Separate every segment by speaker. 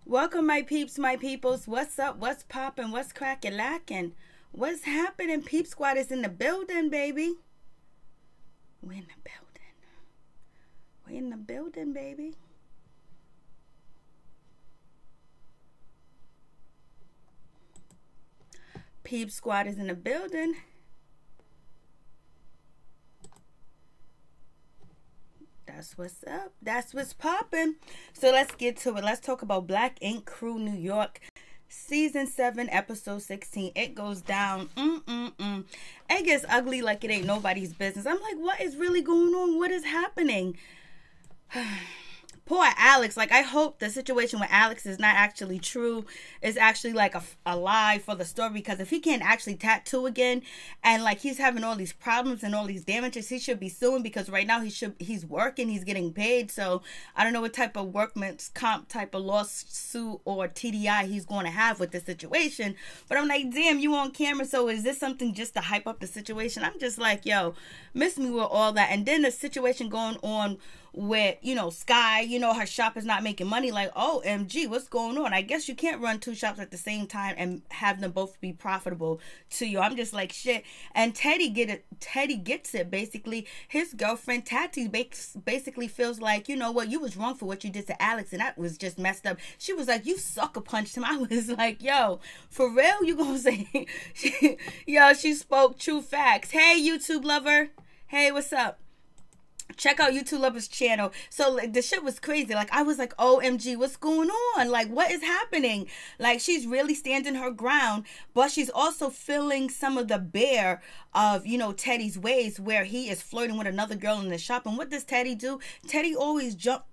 Speaker 1: Welcome, my peeps, my peoples. What's up? What's poppin'? What's crackin' lackin'? What's happening? Peep Squad is in the building, baby. We're in the building. We're in the building, baby. Peep Squad is in the building. That's what's up. That's what's popping. So let's get to it. Let's talk about Black Ink Crew New York, Season 7, Episode 16. It goes down. It gets ugly like it ain't nobody's business. I'm like, what is really going on? What is happening? Poor Alex. Like, I hope the situation with Alex is not actually true. It's actually like a lie for the story, because if he can't actually tattoo again and like he's having all these problems and all these damages, he should be suing, because right now he's working, he's getting paid. So I don't know what type of workman's comp type of lawsuit or TDI he's going to have with this situation. But I'm like, damn, you on camera. So is this something just to hype up the situation? I'm just like, yo, miss me with all that. And then the situation going on with, you know, Sky, you know, her shop is not making money. Like, OMG, what's going on? I guess you can't run two shops at the same time and have them both be profitable to you. I'm just like, shit. And Teddy gets it. Basically, his girlfriend Tati basically feels like, you know what, you was wrong for what you did to Alex, and that was just messed up. She was like, you sucker punched him. I was like, yo, for real? You gonna say? Yo, she spoke true facts. Hey, YouTube lover. Hey, what's up? Check out YouTube Lover's channel. So like, the shit was crazy. Like, I was like, OMG, what's going on? Like, what is happening? Like, she's really standing her ground, but she's also feeling some of the bear of, you know, Teddy's ways, where he is flirting with another girl in the shop. And what does Teddy do? Teddy always jump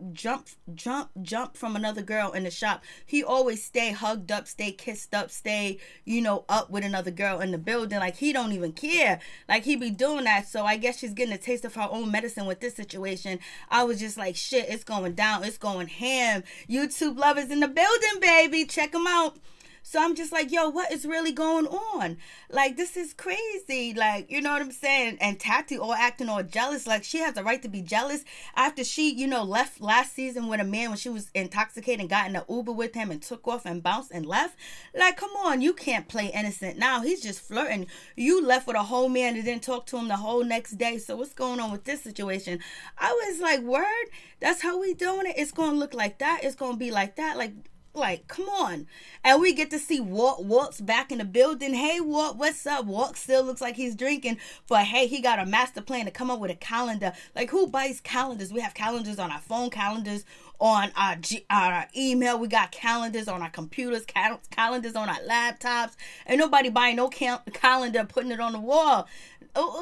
Speaker 1: from another girl in the shop. He always stay hugged up, stay kissed up, stay, you know, up with another girl in the building. Like, he don't even care. Like, he be doing that. So I guess she's getting a taste of her own medicine with this situation. I was just like, shit, it's going down. It's going ham. YouTube lovers in the building, baby. Check them out. So I'm just like, yo, what is really going on? Like, this is crazy. Like, you know what I'm saying? And Tati all acting all jealous. Like, she has a right to be jealous after she, you know, left last season with a man when she was intoxicated and got in an Uber with him and took off and bounced and left. Like, come on, you can't play innocent now. He's just flirting. You left with a whole man and didn't talk to him the whole next day. So what's going on with this situation? I was like, word? That's how we doing it? It's going to look like that. It's going to be like that. Like, come on. And we get to see Walt. Walt's back in the building. Hey, Walt, what's up? Walt still looks like he's drinking, but hey, he got a master plan to come up with a calendar. Like, who buys calendars? We have calendars on our phone, calendars on our email. We got calendars on our computers, calendars on our laptops. And nobody buying no calendar, putting it on the wall.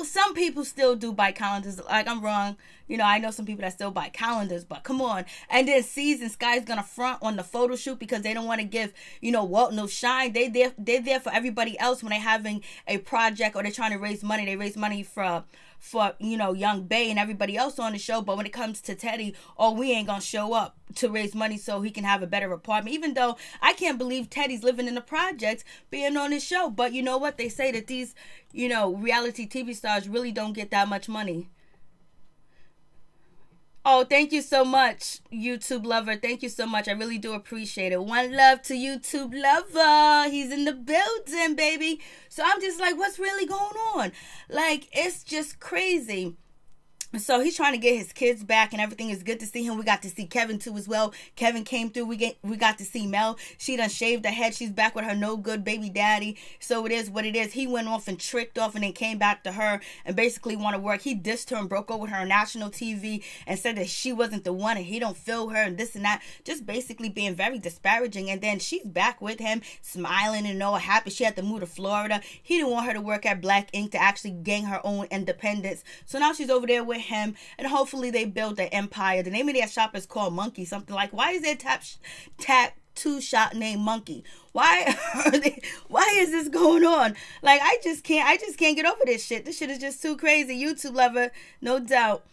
Speaker 1: Some people still do buy calendars. Like, I'm wrong. You know, I know some people that still buy calendars, but come on. And then Season Sky's gonna front on the photo shoot because they don't want to give, you know, Walt no shine. They're there for everybody else when they're having a project or they're trying to raise money. They raise money for you know, Young Bay and everybody else on the show. But when it comes to Teddy, we ain't gonna show up to raise money so he can have a better apartment. Even though I can't believe Teddy's living in the projects being on this show. But you know what? They say that these, you know, reality TV stars really don't get that much money. Oh, thank you so much, YouTube lover. Thank you so much. I really do appreciate it. One love to YouTube lover. He's in the building, baby. So I'm just like, what's really going on? Like, it's just crazy. So he's trying to get his kids back and everything. Is good to see him. We got to see Kevin too as well. Kevin came through. We got to see Mel. She done shaved her head. She's back with her no good baby daddy. So it is what it is. He went off and tricked off and then came back to her and basically want to work. He dissed her and broke up with her on national TV and said that she wasn't the one and he don't feel her and this and that. Just basically being very disparaging. And then she's back with him, smiling and all happy. She had to move to Florida. He didn't want her to work at Black Ink to actually gain her own independence. So now she's over there with him, and hopefully they build an empire. The name of their shop is called Monkey something. Like, why is there tattoo shop named Monkey? Why is this going on? Like, I just can't get over this shit. This shit is just too crazy. YouTube lover, no doubt.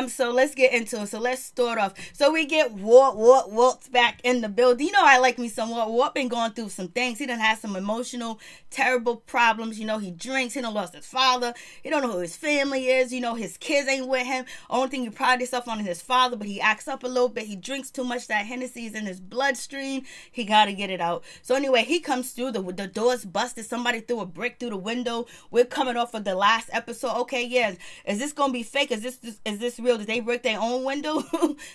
Speaker 1: So let's get into it. So let's start off. So we get Walt's back in the building. You know, I like me some Walt. Walt been going through some things. He done had some emotional, terrible problems. You know, he drinks. He done lost his father. He don't know who his family is. You know, his kids ain't with him. Only thing he pride himself on is his father, but he acts up a little bit. He drinks too much. That Hennessy is in his bloodstream. He got to get it out. So anyway, he comes through. The door's busted. Somebody threw a brick through the window. We're coming off of the last episode. Okay, yeah. Is this going to be fake? Is this real? Did they break their own window?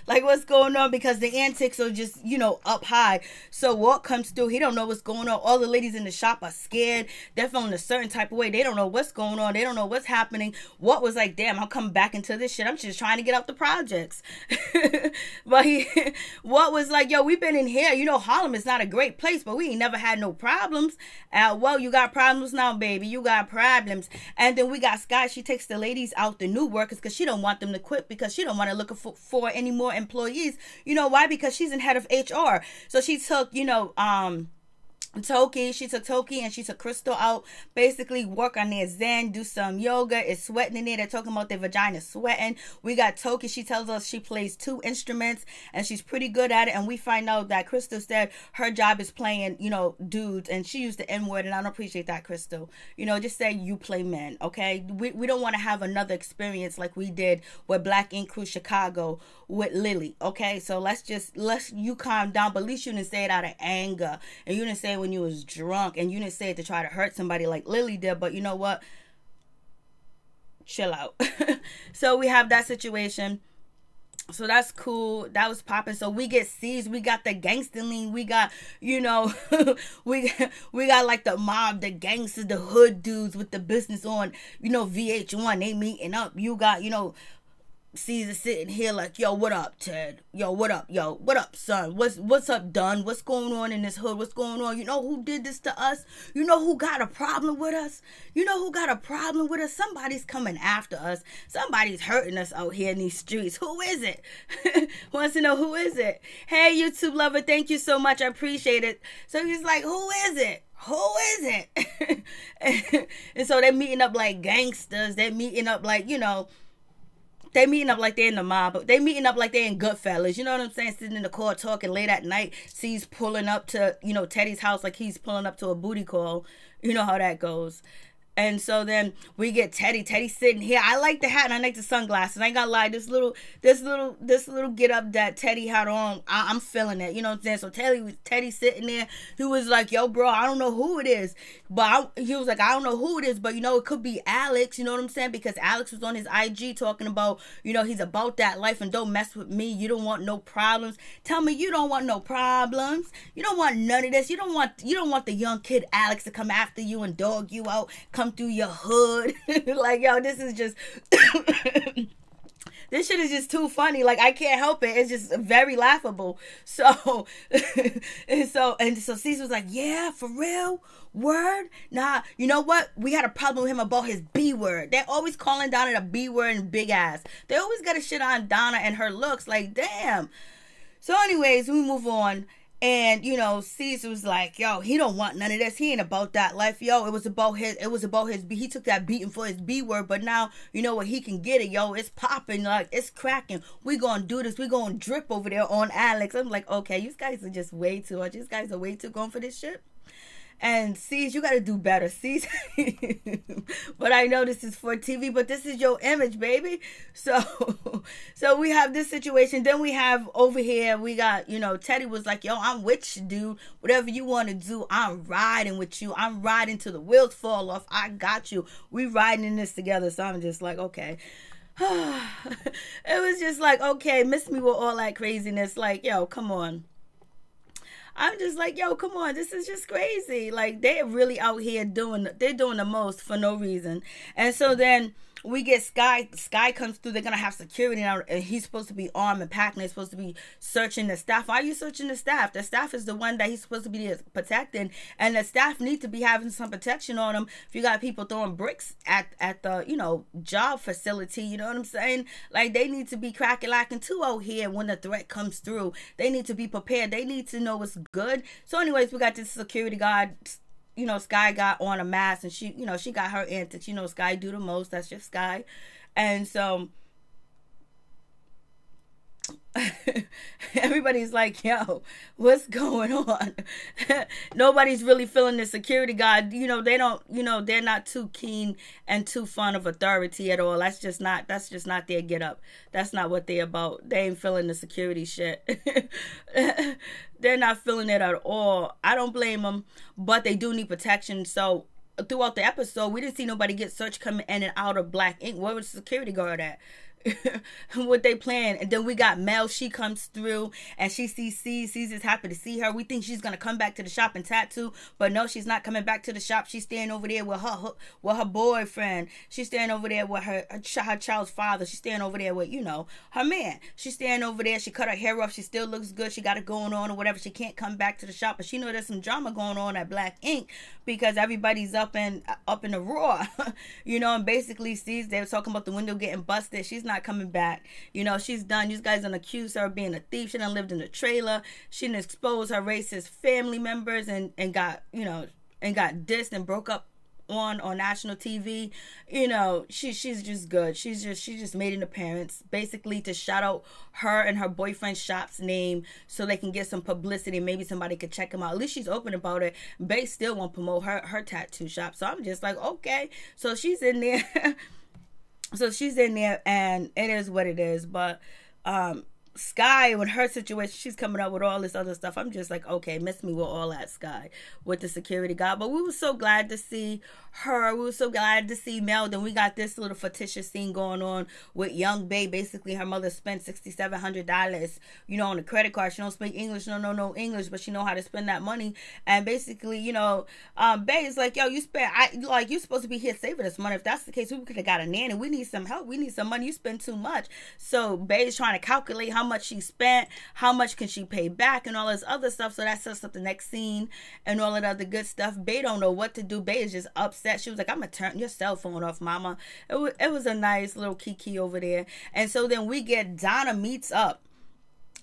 Speaker 1: Like, what's going on? Because the antics are just, you know, up high. So Walt comes through. He don't know what's going on. All the ladies in the shop are scared. They're feeling a certain type of way. They don't know what's going on. They don't know what's happening. Walt was like, damn, I'm coming back into this shit. I'm just trying to get out the projects. But Walt was like, yo, we've been in here. You know, Harlem is not a great place, but we ain't never had no problems. Well, you got problems now, baby. You got problems. And then we got Sky. She takes the ladies out, the new workers, because she don't want them to quit, because she don't want to look for any more employees. You know why? Because she's in head of HR. So she took, you know, she took Toki and she took Crystal out, basically work on their zen, do some yoga. It's sweating in there. They're talking about their vagina sweating. We got Toki. She tells us she plays 2 instruments and she's pretty good at it. And we find out that Crystal said her job is playing, you know, dudes, and she used the N-word, and I don't appreciate that, Crystal. You know, just say you play men, okay? We don't want to have another experience like we did with Black Ink Crew Chicago with Lily, okay? So let's you calm down, but at least you didn't say it out of anger, and you didn't say it when you was drunk, and you didn't say it to try to hurt somebody like Lily did. But you know what? Chill out. So we have that situation. So that's cool. That was popping. So we get seized. We got the gangster lean. We got, you know, we got like the mob, the gangsters, the hood dudes with the business on, you know, Vh1. They meeting up. You got, you know, Caesar sitting here like, yo, what up, Ted? Yo, what up? Yo, what up, son? What's up, Dunn? What's going on in this hood? What's going on? You know who did this to us? You know who got a problem with us? You know who got a problem with us? Somebody's coming after us. Somebody's hurting us out here in these streets. Who is it? Wants to know who is it? Hey, YouTube lover, thank you so much. I appreciate it. So he's like, who is it? Who is it? And so they're meeting up like gangsters. They're meeting up like, you know, they meeting up like they're in the mob, but they meeting up like they're in Goodfellas. You know what I'm saying? Sitting in the car talking late at night. Sees pulling up to, you know, Teddy's house like he's pulling up to a booty call. You know how that goes. And so then we get Teddy sitting here. I like the hat and I like the sunglasses. I ain't gonna lie, this little get up that Teddy had on, I'm feeling it. You know what I'm saying? So Teddy sitting there. He was like, yo, bro, I don't know who it is. But he was like, I don't know who it is, but you know, it could be Alex. You know what I'm saying? Because Alex was on his IG talking about, you know, he's about that life and don't mess with me. You don't want no problems. Tell me you don't want no problems. You don't want none of this. You don't want the young kid Alex to come after you and dog you out, come through your hood. Like, yo, this is just this shit is just too funny. Like, I can't help it. It's just very laughable. So so Cece was like, yeah, for real? Word? Nah, you know what? We had a problem with him about his B word. They're always calling Donna the B word and big ass. They always got to shit on Donna and her looks. Like, damn. So anyways, we move on. And, you know, Caesar was like, yo, he don't want none of this. He ain't about that life. Yo, it was about his, he took that beating for his B word, but now, you know what, he can get it. Yo, it's popping, like, it's cracking. We gonna do this. We gonna drip over there on Alex. I'm like, okay, you guys are just way too much. You guys are way too going for this shit. And C's, you got to do better, C's. But I know this is for TV, but this is your image, baby. So we have this situation. Then we have over here, we got, you know, Teddy was like, yo, I'm with you, dude. Whatever you want to do, I'm riding with you. I'm riding till the wheels fall off. I got you. We riding in this together. So I'm just like, okay. It was just like, okay, miss me with all that craziness. Like, yo, come on. I'm just like, yo, come on, this is just crazy. Like, they're really out here they're doing the most for no reason. And so then we get Sky. Sky comes through. They're going to have security now. And he's supposed to be armed and packed. And they're supposed to be searching the staff. Why are you searching the staff? The staff is the one that he's supposed to be protecting. And the staff need to be having some protection on them. If you got people throwing bricks at the, you know, job facility, you know what I'm saying? Like, they need to be crack-a-lacking too out here when the threat comes through. They need to be prepared. They need to know what's good. So anyways, we got this security guard. You know, Sky got on a mask and she, you know, she got her antics. You know, Sky do the most. That's just Sky. And so everybody's like, yo, what's going on? Nobody's really feeling the security guard. They don't, they're not too keen and too fond of authority at all. That's just not their get up. That's not what they're about. They ain't feeling the security shit. They're not feeling it at all. I don't blame them, but they do need protection. So throughout the episode, we didn't see nobody get searched coming in and out of black ink. Where was the security guard at? What they plan. And then we got Mel. She comes through and she sees C's is happy to see her. We think she's gonna come back to the shop and tattoo, but no, she's not coming back to the shop. She's staying over there with her boyfriend. She's staying over there with her child's father. She's staying over there with her man. She's staying over there. She cut her hair off. She still looks good. She got it going on or whatever. She can't come back to the shop, but she know there's some drama going on at Black Ink because everybody's up in the raw. And basically sees they're talking about the window getting busted. She's not coming back. She's done. You guys done accused her of being a thief. She done lived in a trailer. She done exposed her racist family members and got dissed and broke up on national TV. She's just good. She just made an appearance basically to shout out her and her boyfriend's shop's name so they can get some publicity. Maybe somebody could check them out. At least she's open about it. Bae still won't promote her tattoo shop. So I'm just like, okay. So she's in there. And it is what it is. But Sky, with her situation, she's coming up with all this other stuff. I'm just like, okay, miss me with all that, Sky, with the security guard. But we were so glad to see her. We were so glad to see Mel. Then we got this little fictitious scene going on with young Bae. Basically, her mother spent $6,700, on a credit card. She don't speak English, no English, but she know how to spend that money. And basically, Bae is like, yo, you supposed to be here saving us money. If that's the case, we could have got a nanny. We need some help. We need some money. You spend too much. So Bae is trying to calculate how much she spent, how much can she pay back, and all this other stuff. So that sets up the next scene and all that other good stuff. Bae don't know what to do. Bae is just upset. She was like, I'm gonna turn your cell phone off, mama. It was a nice little kiki over there. And so then we get Donna meets up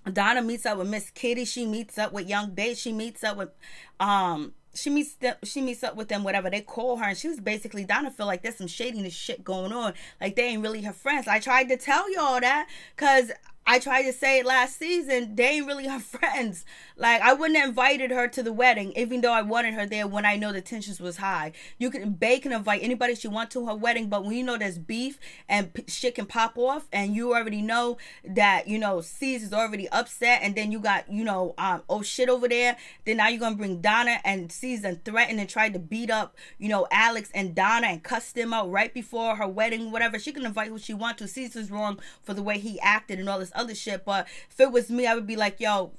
Speaker 1: with Miss Kitty. She meets up with young Bae. She meets up with she meets up with them, whatever. They call her, and she was basically, Donna feel like there's some shadiness shit going on. Like, they ain't really her friends. I tried to tell y'all that, because I tried to say it last season, they ain't really her friends. Like, I wouldn't have invited her to the wedding, even though I wanted her there when I know the tensions was high. Bae can invite anybody she wants to her wedding, but when you know there's beef and shit can pop off, and you already know that, C's is already upset, and then you got, oh shit over there, then now you're gonna bring Donna, and C's and threatened and tried to beat up, Alex and Donna and cuss them out right before her wedding, whatever. She can invite who she wants to. C's is wrong for the way he acted and all this other shit. But if it was me, I would be like, yo,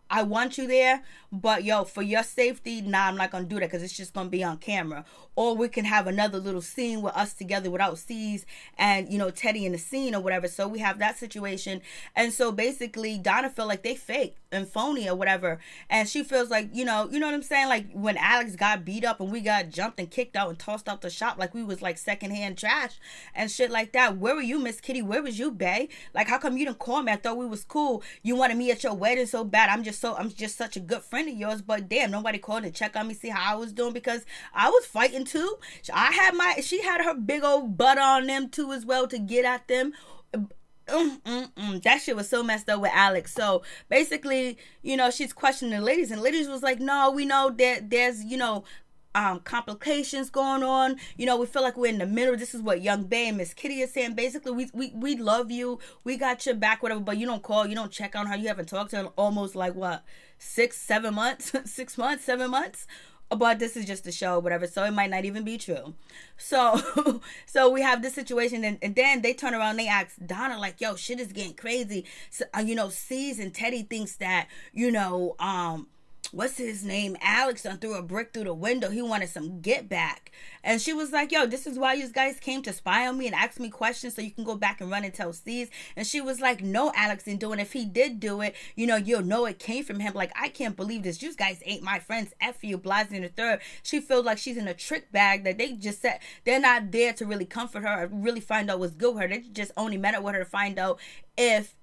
Speaker 1: I want you there, but yo, for your safety, nah, I'm not gonna do that, because it's just gonna be on camera. Or we can have another little scene with us together without C's and Teddy in the scene or whatever. So we have that situation. And so basically Donna felt like they fake and phony or whatever, and she feels like, you know what I'm saying, like when Alex got beat up and we got jumped and kicked out and tossed out the shop like we was like secondhand trash and shit like that. Where were you, Miss Kitty? Where was you, Bae? Like, how come you didn't call me? I thought we was cool. You wanted me at your wedding so bad. I'm just such a good friend of yours, but damn, nobody called to check on me, see how I was doing, because I was fighting too. She had her big old butt on them too as well to get at them. That shit was so messed up with Alex. So basically, she's questioning the ladies, and ladies was like, no, we know that there's complications going on. We feel like we're in the middle. This is what young Bae and Miss Kitty is saying. Basically, we love you. We got your back, whatever, but you don't call, you don't check on her. You haven't talked to her in almost like what, 7 months? But this is just a show, whatever, so it might not even be true. So we have this situation, and then they turn around and they ask Donna, like, yo, shit is getting crazy. So, C's and Teddy thinks that, what's his name, Alex done threw a brick through the window. He wanted some get back. And she was like, yo, this is why you guys came to spy on me and ask me questions so you can go back and run and tell C's. And she was like, no, Alex didn't do it. If he did do it, you'll know it came from him. Like, I can't believe this. You guys ain't my friends. F you, Blasey the third. She feels like she's in a trick bag, that they just said they're not there to really comfort her or really find out what's good with her. They just only met up with her to find out if,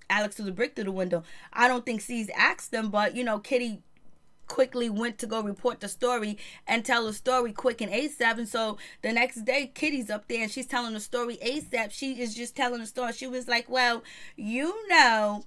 Speaker 1: Alex threw the brick through the window. I don't think C's asked them, but Kitty quickly went to go report the story and tell the story quick and ASAP. And so the next day, Kitty's up there and she's telling the story ASAP. She is just telling the story. She was like, well, you know,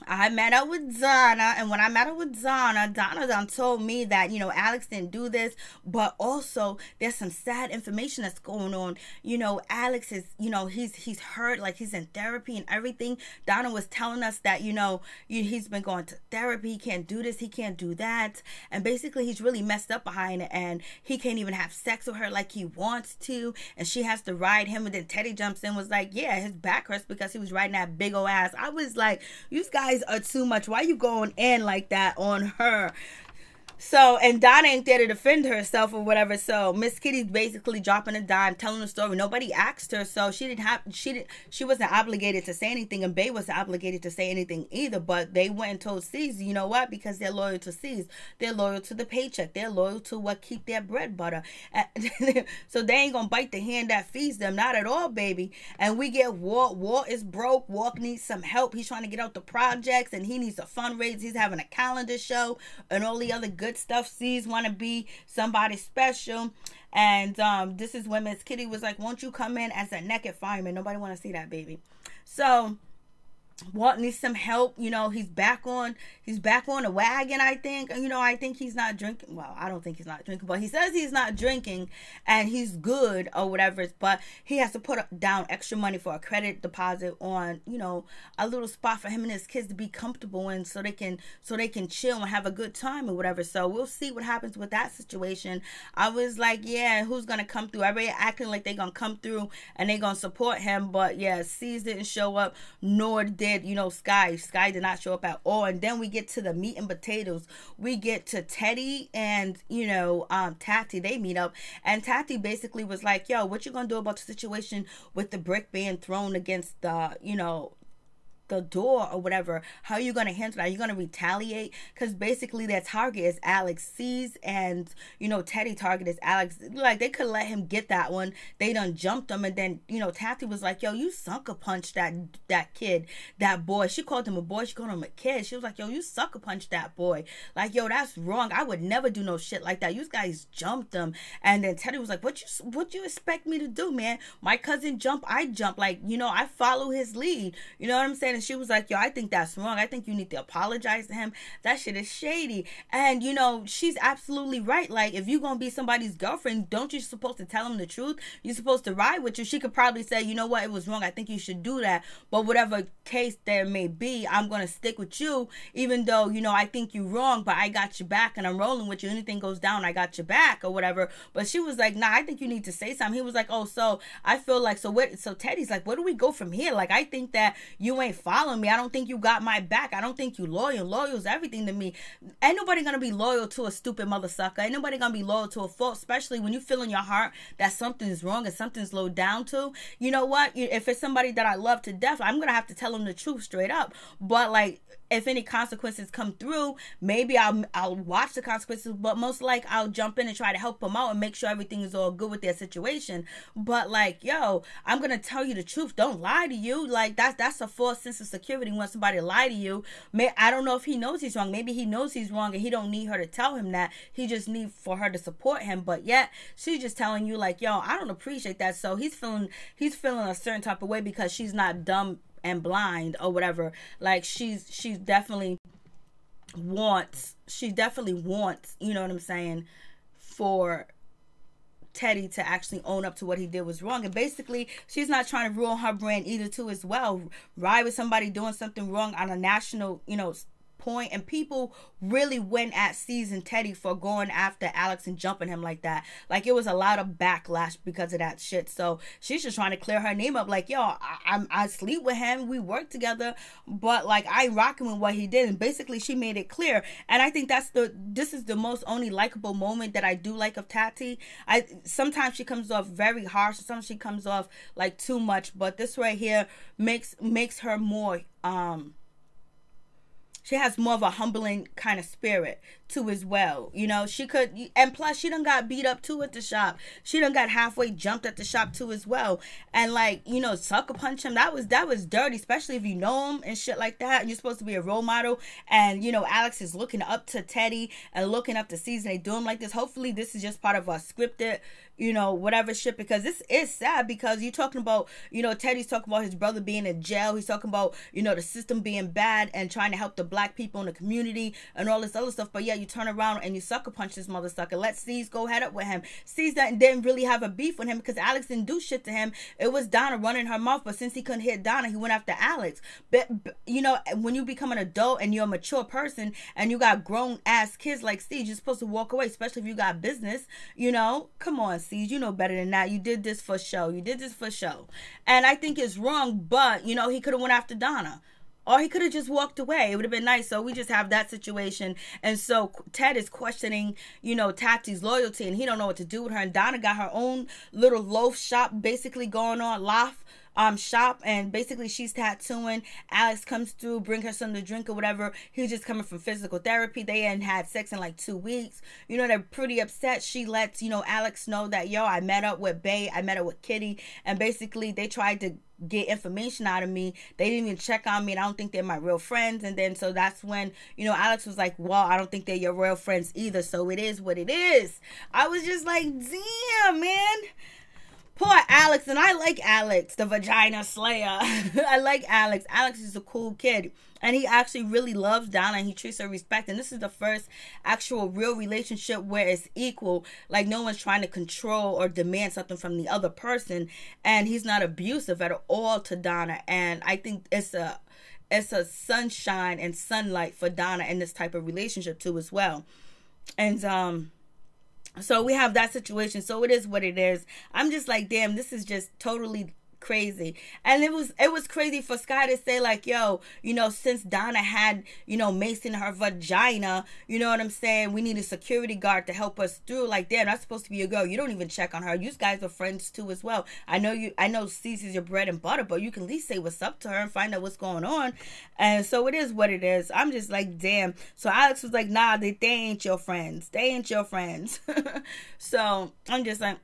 Speaker 1: I met up with Donna, and when I met up with Donna done told me that, you know, Alex didn't do this, but also there's some sad information that's going on. You know, Alex is, you know, he's hurt, like he's in therapy and everything. Donna was telling us that, you know, he's been going to therapy, he can't do this, he can't do that, and basically he's really messed up behind it, and he can't even have sex with her like he wants to, and she has to ride him. And then Teddy jumps in, was like, yeah, his back hurts because he was riding that big old ass. I was like, you guys are too much. Why you going in like that on her? So, and Donna ain't there to defend herself or whatever. So Miss Kitty's basically dropping a dime, telling the story. Nobody asked her, so she wasn't obligated to say anything, and Bay wasn't obligated to say anything either. But they went and told C's, you know what? Because they're loyal to C's. They're loyal to the paycheck. They're loyal to what keep their bread butter. So they ain't gonna bite the hand that feeds them. Not at all, baby. And we get Walt. Walt is broke. Walt needs some help. He's trying to get out the projects, and he needs a fundraiser. He's having a calendar show and all the other good stuff. C's want to be somebody special, and this is when Miss Kitty was like, won't you come in as a naked fireman? Nobody want to see that, baby. So Walt needs some help. You know, he's back on the wagon, I think. You know, I think he's not drinking. Well, I don't think he's not drinking, but he says he's not drinking and he's good or whatever. But he has to put down extra money for a credit deposit on, you know, a little spot for him and his kids to be comfortable in, so they can chill and have a good time or whatever. So we'll see what happens with that situation. I was like, yeah, who's gonna come through? Everybody acting like they're gonna come through and they're gonna support him, but yeah, C's didn't show up, nor did, you know, Sky did not show up at all. And then we get to the meat and potatoes. We get to Teddy and, you know, Tati. They meet up, and Tati basically was like, yo, what you gonna do about the situation with the brick being thrown against the, you know, the door or whatever? How are you going to handle that? Are you going to retaliate? Because basically their target is Alex. C's and, you know, Teddy target is Alex. Like, they could let him get that one. They done jumped him, and then, you know, Tati was like, yo, you sucker punched that kid, that boy. She called him a boy. She called him a kid. She was like, yo, you sucker punched that boy. Like, yo, that's wrong. I would never do no shit like that. You guys jumped him. And then Teddy was like, what you expect me to do, man? My cousin jump, I jump. Like, you know, I follow his lead. You know what I'm saying? And she was like, yo, I think that's wrong. I think you need to apologize to him. That shit is shady. And, you know, she's absolutely right. Like, if you're going to be somebody's girlfriend, don't you supposed to tell him the truth? You're supposed to ride with you. She could probably say, you know what, it was wrong. I think you should do that. But whatever case there may be, I'm going to stick with you, even though, you know, I think you're wrong, but I got your back and I'm rolling with you. Anything goes down, I got your back or whatever. But she was like, nah, I think you need to say something. He was like, oh, so I feel like, so Teddy's like, where do we go from here? Like, I think that you ain't following me. I don't think you got my back. I don't think you loyal. Loyal is everything to me. Ain't nobody gonna be loyal to a stupid mother sucker. Ain't nobody gonna be loyal to a fault, especially when you feel in your heart that something's wrong and something's low down to. You know what? If it's somebody that I love to death, I'm gonna have to tell them the truth straight up. But like, if any consequences come through, maybe I'll watch the consequences, but most like I'll jump in and try to help them out and make sure everything is all good with their situation. But like, yo, I'm gonna tell you the truth. Don't lie to you. Like, that's a false sense of security when somebody lie to you. I don't know if he knows he's wrong. Maybe he knows he's wrong and he don't need her to tell him that. He just need for her to support him. But yet she's just telling you like, yo, I don't appreciate that. So he's feeling a certain type of way because she's not dumb and blind or whatever. Like, she definitely wants, you know what I'm saying, for Teddy to actually own up to what he did was wrong. And basically she's not trying to ruin her brand either too as well. Ride with somebody doing something wrong on a national, you know, point, and people really went at C's and Teddy for going after Alex and jumping him like that. Like, it was a lot of backlash because of that shit. So she's just trying to clear her name up. Like, yo, I sleep with him, we work together, but like, I rocking with what he did. And basically she made it clear. And I think this is the most only likable moment that I do like of Tati. Sometimes she comes off very harsh, sometimes she comes off like too much, but this right here makes her more she has more of a humbling kind of spirit too as well. You know, she could, and plus she done got beat up too at the shop. She done got halfway jumped at the shop too as well. And like, you know, sucker punch him, that was dirty, especially if you know him and shit like that. And you're supposed to be a role model. And, you know, Alex is looking up to Teddy and looking up to Season. They do him like this. Hopefully this is just part of a scripted, you know, whatever shit, because this is sad, because you're talking about, you know, Teddy's talking about his brother being in jail. He's talking about, you know, the system being bad and trying to help the black people in the community and all this other stuff. But yeah, you turn around and you sucker punch this mother sucker. Let Cease go head up with him. Cease didn't really have a beef with him because Alex didn't do shit to him. It was Donna running her mouth, but since he couldn't hit Donna, he went after Alex. But you know, when you become an adult and you're a mature person and you got grown ass kids like Cease, you're supposed to walk away, especially if you got business. You know, come on, Cease, you know better than that. You did this for show. You did this for show. And I think it's wrong, but you know, he could have went after Donna. Or he could have just walked away. It would have been nice. So we just have that situation. And so Ted is questioning, you know, Tati's loyalty. And he don't know what to do with her. And Donna got her own little loaf shop basically going on. Shop. And basically she's tattooing. Alex comes through, bring her something to drink or whatever. He's just coming from physical therapy. They hadn't had sex in like 2 weeks. You know, they're pretty upset. She lets, you know, Alex know that, yo, I met up with Bae. I met up with Kitty. And basically they tried to get information out of me. They didn't even check on me, and I don't think they're my real friends. And then so that's when, you know, Alex was like, well, I don't think they're your real friends either, so it is what it is. I was just like, damn, man, poor Alex. And I like Alex, the vagina slayer. I like Alex. Alex is a cool kid, and he actually really loves Donna, and he treats her respect. And this is the first actual real relationship where it's equal. Like, no one's trying to control or demand something from the other person. And he's not abusive at all to Donna. And I think it's a sunshine and sunlight for Donna in this type of relationship too as well. And so we have that situation. So it is what it is. I'm just like, damn, this is just totally crazy. And it was crazy for Sky to say like, yo, you know, since Donna had, you know, Mace in her vagina, you know what I'm saying, we need a security guard to help us through. Like, damn, that's supposed to be your girl. You don't even check on her. You guys are friends too as well. I know Cece is your bread and butter, but you can at least say what's up to her and find out what's going on. And so it is what it is. I'm just like, damn. So Alex was like, nah, they ain't your friends. They ain't your friends. So I'm just like,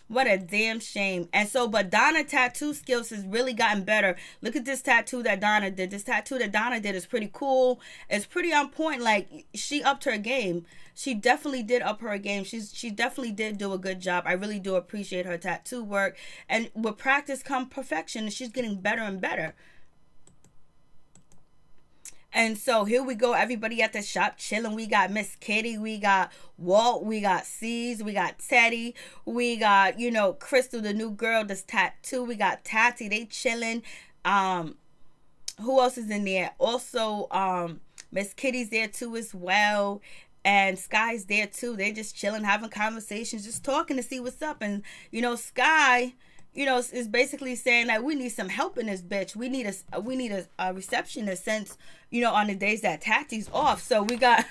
Speaker 1: what a damn shame. And so, but Donna tattoo skills has really gotten better. Look at this tattoo that Donna did. This tattoo that Donna did is pretty cool. It's pretty on point. Like, she upped her game. She definitely did up her game. She definitely did do a good job. I really do appreciate her tattoo work. And with practice comes perfection. And she's getting better and better. And so here we go, everybody at the shop chilling. We got Miss Kitty, we got Walt, we got C's, we got Teddy, we got, you know, Crystal, the new girl, this tattoo. We got Tati, they chilling. Who else is in there? Also, Miss Kitty's there too as well. And Sky's there too. They just chilling, having conversations, just talking to see what's up. And, you know, Sky, you know, is basically saying that we need some help in this bitch. We need a receptionist, since, you know, on the days that Tati's off. So we got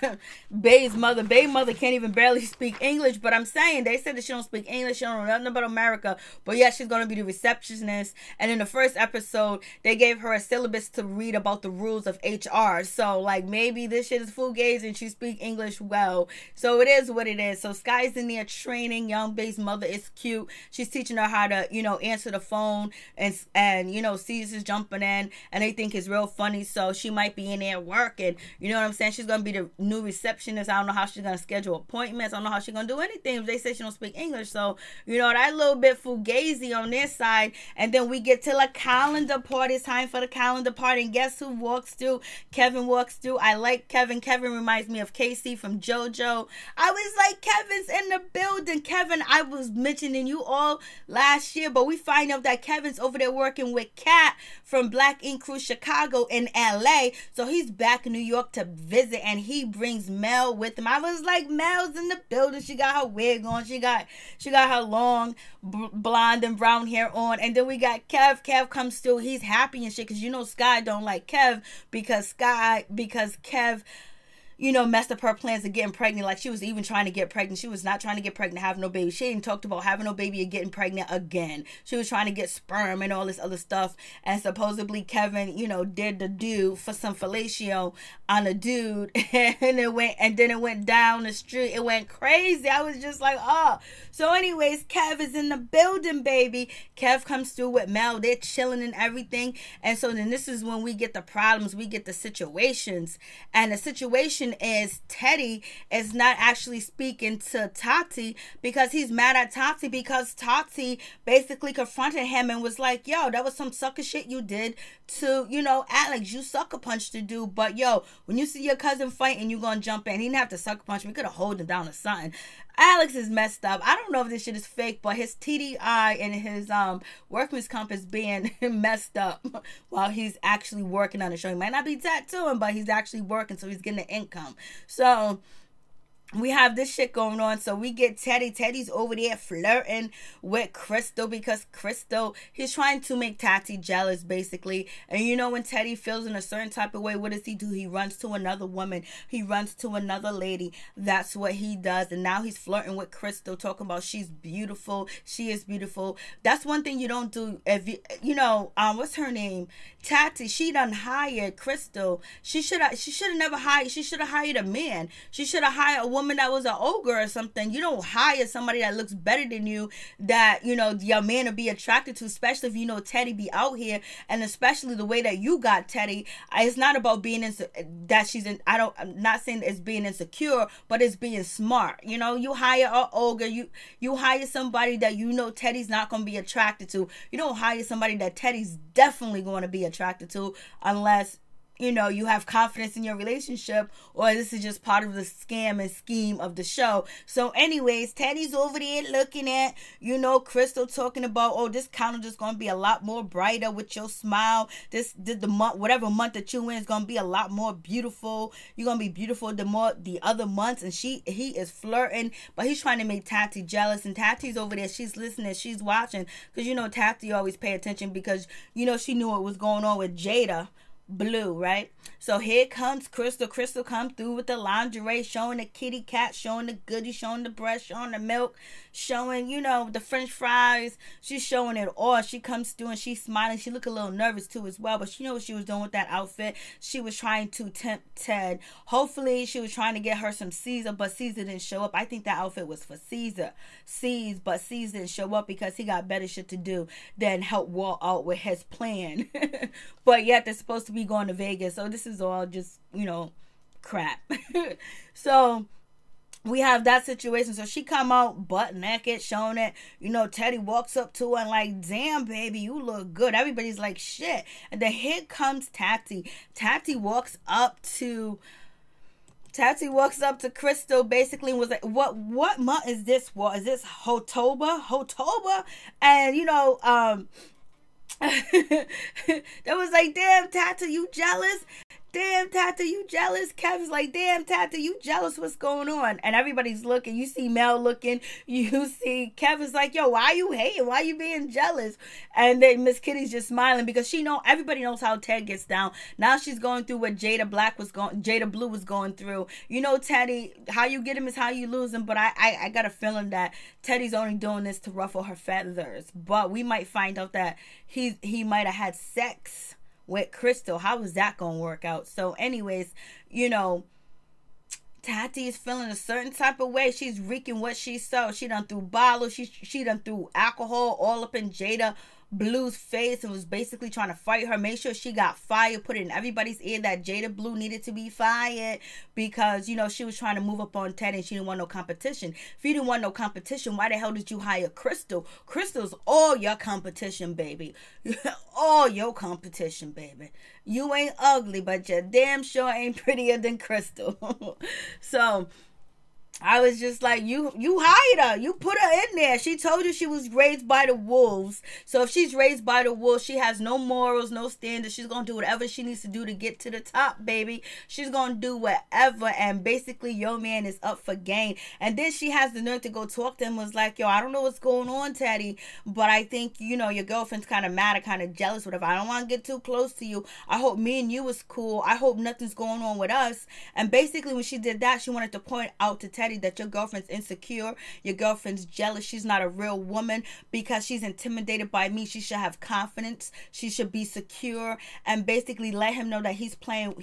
Speaker 1: Bae's mother. Bae's mother can't even barely speak English. But I'm saying, they said that she don't speak English. She don't know nothing about America. But yeah, she's going to be the receptionist. And in the first episode, they gave her a syllabus to read about the rules of HR. So, like, maybe this shit is fugazi and she speak English well. So it is what it is. So Sky's in there training. Young Bae's mother is cute. She's teaching her how to, you know, answer the phone. And you know, Caesar's jumping in. And they think it's real funny. So she might be in there working, you know what I'm saying? She's gonna be the new receptionist. I don't know how she's gonna schedule appointments. I don't know how she's gonna do anything if they say she don't speak English. So, you know, that little bit fugazi on their side. And then we get to the calendar party. It's time for the calendar party. And guess who walks through? Kevin walks through. I like Kevin. Kevin reminds me of Casey from JoJo. I was like, Kevin's in the building. Kevin, I was mentioning you all last year, but we find out that Kevin's over there working with Kat from Black Ink Crew Chicago in LA. So he's back in New York to visit, and he brings Mel with him. I was like, Mel's in the building. She got her wig on. She got her long blonde and brown hair on. And then we got Kev. Kev comes through. He's happy and shit, because you know Sky don't like Kev because Kev, messed up her plans of getting pregnant. Like, she was even trying to get pregnant. She was not trying to get pregnant, have no baby. She ain't talked about having no baby or getting pregnant again. She was trying to get sperm and all this other stuff. And supposedly Kevin, did the do for some fellatio on a dude. And then it went down the street. It went crazy. I was just like, oh. So anyways, Kev is in the building, baby. Kev comes through with Mel. They're chilling and everything. And so then this is when we get the problems. We get the situations. And the situation is Teddy is not actually speaking to Tati because he's mad at Tati because Tati basically confronted him and was like, yo, that was some sucker shit you did to, Alex. You sucker punched the dude. But yo, when you see your cousin fighting, you gonna jump in. He didn't have to sucker punch me. Could have hold him down or something. Alex is messed up. I don't know if this shit is fake, but his TDI and his workman's comp is being messed up while he's actually working on the show. He might not be tattooing, but he's actually working, so he's getting the income. So we have this shit going on. So we get Teddy. Teddy's over there flirting with Crystal because Crystal, he's trying to make Tati jealous, basically. And when Teddy feels in a certain type of way, what does he do? He runs to another woman. He runs to another lady. That's what he does. And now he's flirting with Crystal, talking about she's beautiful. She is beautiful. That's one thing you don't do. If what's her name? Tati. She done hired Crystal. She should have never hired. She should have hired a man. She should have hired a woman that was an ogre or something. You don't hire somebody that looks better than you, that your man will be attracted to, especially if Teddy be out here, and especially the way that you got Teddy. It's not about being I'm not saying it's being insecure, but it's being smart. You hire an ogre, you hire somebody that Teddy's not going to be attracted to. You don't hire somebody that Teddy's definitely going to be attracted to, unless you have confidence in your relationship, or this is just part of the scam and scheme of the show. So anyways, Teddy's over there looking at, Crystal talking about, oh, this counter just going to be a lot more brighter with your smile. The month, whatever month that you in, is going to be a lot more beautiful. You're going to be beautiful the other months. And he is flirting, but he's trying to make Tati jealous. And Tati's over there. She's listening. She's watching. Because, Tati always pay attention because, she knew what was going on with Jada Blue, right? So here comes Crystal. Crystal come through with the lingerie, showing the kitty cat, showing the goodies, showing the breast, showing the milk, showing, the french fries. She's showing it all. She comes through and she's smiling. She look a little nervous too as well, but she knew what she was doing with that outfit. She was trying to tempt Ted. Hopefully she was trying to get her some Caesar, but Caesar didn't show up. I think that outfit was for Caesar. But Caesar didn't show up because he got better shit to do than help Walt out with his plan. But yet they're supposed to be going to Vegas, so this is all just crap. So we have that situation. So she come out butt naked, showing it. Teddy walks up to her and like, damn, baby, you look good. Everybody's like, shit. And then here comes Tati. Tati walks up to Crystal, basically, and was like, what month is this? What is this? Hotoba? And that was like, damn, Tata, you jealous? Damn, Tata, you jealous? Kevin's like, damn, Tata, you jealous? What's going on? And everybody's looking. You see Mel looking. You see Kevin's like, yo, why you hating? Why you being jealous? And then Miss Kitty's just smiling because everybody knows how Ted gets down. Now she's going through what Jada Blue was going through. Teddy, how you get him is how you lose him. But I got a feeling that Teddy's only doing this to ruffle her feathers. But we might find out that he might have had sex with Crystal. How is that gonna work out? So anyways, Tati is feeling a certain type of way. She's reeking what she saw. She done threw bottles. She done threw alcohol all up in Jada Blue's face and was basically trying to fight her. Make sure she got fired. Put it in everybody's ear that Jada Blue needed to be fired because, she was trying to move up on Ted and she didn't want no competition. If you didn't want no competition, why the hell did you hire Crystal? Crystal's all your competition, baby. All your competition, baby. You ain't ugly, but you damn sure ain't prettier than Crystal. So I was just like, you hired her. You put her in there. She told you she was raised by the wolves. So if she's raised by the wolves, she has no morals, no standards. She's going to do whatever she needs to do to get to the top, baby. She's going to do whatever. And basically, your man is up for gain. And then she has the nerve to go talk to him. Was like, yo, I don't know what's going on, Tati, but I think, you know, your girlfriend's kind of mad or kind of jealous, whatever. I don't want to get too close to you. I hope me and you is cool. I hope nothing's going on with us. And basically, when she did that, she wanted to point out to Tati that your girlfriend's insecure, your girlfriend's jealous, she's not a real woman because she's intimidated by me. She should have confidence, she should be secure, and basically let him know that he's playing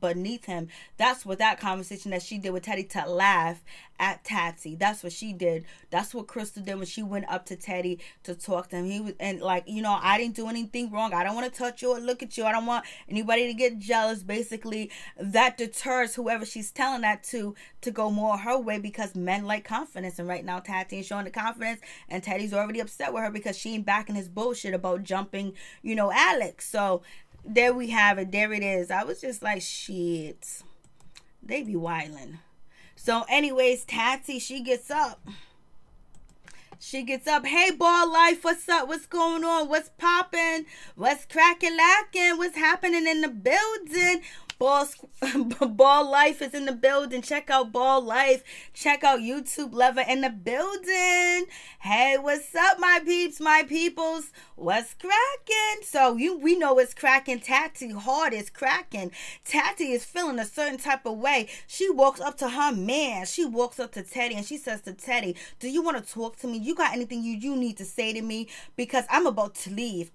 Speaker 1: beneath him. That's what that conversation that she did with Teddy, to laugh at Tati. That's what she did. That's what Crystal did when she went up to Teddy to talk to him. He was, and like, you know, I didn't do anything wrong. I don't want to touch you or look at you. I don't want anybody to get jealous. Basically, that deters whoever she's telling that to go more her way, because men like confidence. And right now, Tati ain't showing the confidence, and Teddy's already upset with her because she ain't backing his bullshit about jumping, you know, Alex. So there we have it. There it is. I was just like, shit, they be wildin'. So anyways, Tati, she gets up. Hey, ball life, what's up? What's going on? What's popping? What's cracking, lacking? What's happening in the building? Ball Life is in the building. Check out Ball Life. Check out YouTube Lover in the building. Hey, what's up, my peeps, my peoples? What's cracking? So we know it's cracking. Tati heart is cracking. Tati is feeling a certain type of way. She walks up to her man. She walks up to Teddy and she says to Teddy, do you want to talk to me? You got anything you need to say to me? Because I'm about to leave.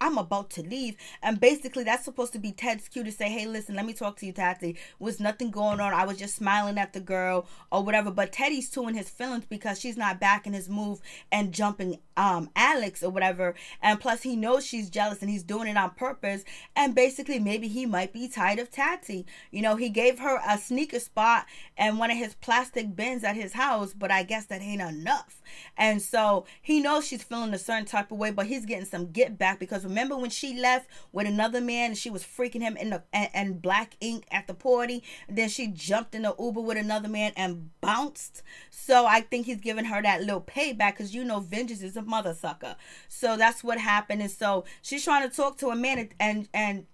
Speaker 1: And basically that's supposed to be Ted's cue to say, hey, listen, let me talk to you, Tati. Was nothing going on. I was just smiling at the girl or whatever. But Teddy's too in his feelings because she's not backing his move and jumping Alex or whatever. And plus he knows she's jealous and he's doing it on purpose. And basically maybe he might be tired of Tati. You know, he gave her a sneaker spot and one of his plastic bins at his house, but I guess that ain't enough. And so he knows she's feeling a certain type of way, but he's getting some get back, because remember when she left with another man and she was freaking him in the and black ink at the party, and then she jumped in the Uber with another man and bounced. So I think he's giving her that little payback, because you know vengeance is a mother sucker. So that's what happened. And so she's trying to talk to a man, and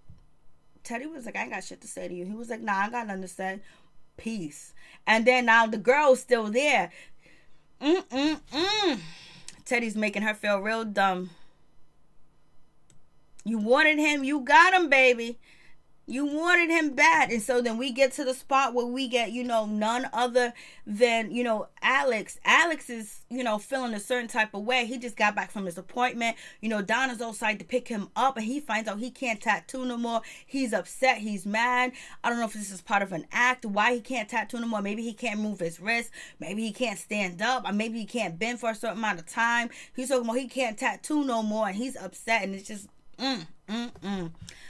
Speaker 1: Teddy was like, I ain't got shit to say to you. He was like, nah, I got nothing to say. Peace. And then now the girl's still there. Teddy's making her feel real dumb. You wanted him, you got him, baby. You wanted him bad. And so then we get to the spot where we get, you know, none other than, you know, Alex. Alex is, you know, feeling a certain type of way. He just got back from his appointment. You know, Donna's outside to pick him up, and he finds out he can't tattoo no more. He's upset. He's mad. I don't know if this is part of an act, why he can't tattoo no more. Maybe he can't move his wrist. Maybe he can't stand up. Or maybe he can't bend for a certain amount of time. He's talking about he can't tattoo no more, and he's upset. And it's just,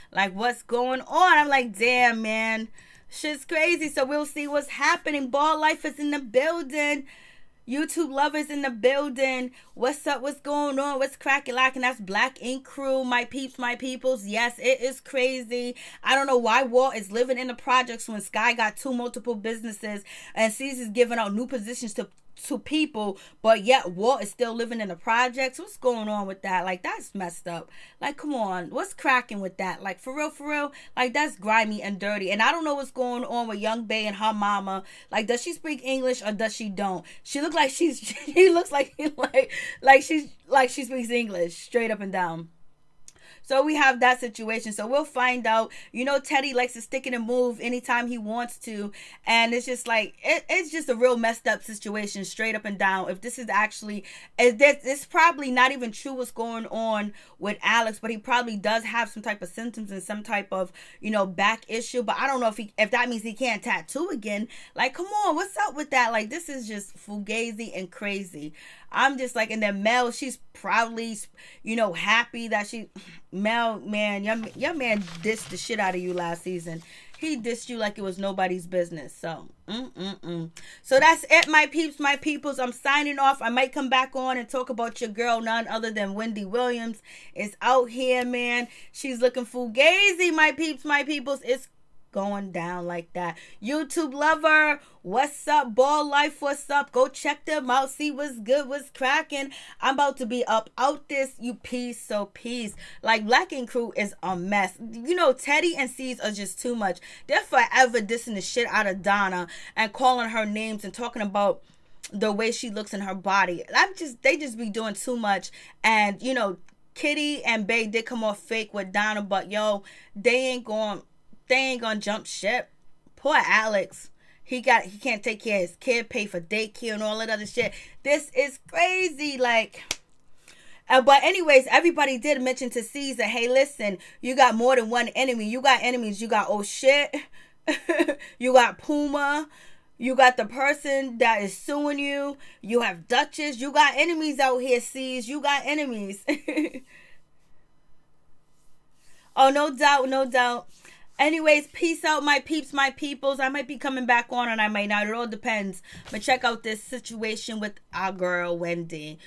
Speaker 1: like, what's going on? I'm like, damn, man, shit's crazy. So we'll see what's happening. Ball Life is in the building. YouTube Lovers in the building. What's up? What's going on? What's cracking, lacking? That's Black Ink Crew. My peeps, my peoples. Yes, it is crazy. I don't know why Walt is living in the projects when Sky got multiple businesses and Caesar's giving out new positions to people, but yet Walt is still living in the projects. What's going on with that? Like, that's messed up. Like, come on, what's cracking with that? Like, for real, like, that's grimy and dirty. And I don't know what's going on with Young Bae and her mama. Like, does she speak English or does she don't? She looks like she looks like she speaks English straight up and down. So we have that situation. So we'll find out. You know, Teddy likes to stick it and move anytime he wants to. And it's just like, it's just a real messed up situation, straight up and down. If this is actually, it's probably not even true what's going on with Alex, but he probably does have some type of symptoms and some type of, you know, back issue. But I don't know if that means he can't tattoo again. Like, come on, what's up with that? Like, this is just fugazi and crazy. I'm just like, and then Mel, she's probably, you know, happy that Mel, man, your man dissed the shit out of you last season. He dissed you like it was nobody's business. So, So that's it, my peeps, my peoples. I'm signing off. I might come back on and talk about your girl, none other than Wendy Williams is out here, man. She's looking fugazi, my peeps, my peoples. It's going down like that. YouTube lover, what's up? Ball life, what's up? Go check them out, see what's good, what's cracking. I'm about to be up out this, you peace. So peace. Like, Black Ink Crew is a mess. You know, Teddy and C's are just too much. They're forever dissing the shit out of Donna and calling her names and talking about the way she looks in her body. They just be doing too much. And you know, Kitty and Bay did come off fake with Donna, but yo, they ain't gonna jump ship. Poor Alex. He can't take care of his kid, pay for daycare and all that other shit. This is crazy. Like, but anyways, everybody did mention to Caesar, hey, listen, you got more than one enemy. You got enemies. You got oh shit. You got Puma. You got the person that is suing you. You have Duchess. You got enemies out here, C's. You got enemies. Oh, no doubt, no doubt. Anyways, peace out, my peeps, my peoples. I might be coming back on and I might not. It all depends. But check out this situation with our girl, Wendy.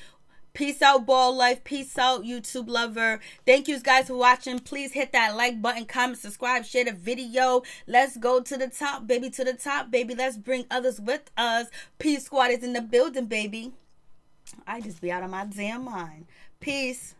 Speaker 1: Peace out, ball life. Peace out, YouTube lover. Thank you guys for watching. Please hit that like button, comment, subscribe, share the video. Let's go to the top, baby. To the top, baby. Let's bring others with us. Peace Squad is in the building, baby. I just be out of my damn mind. Peace.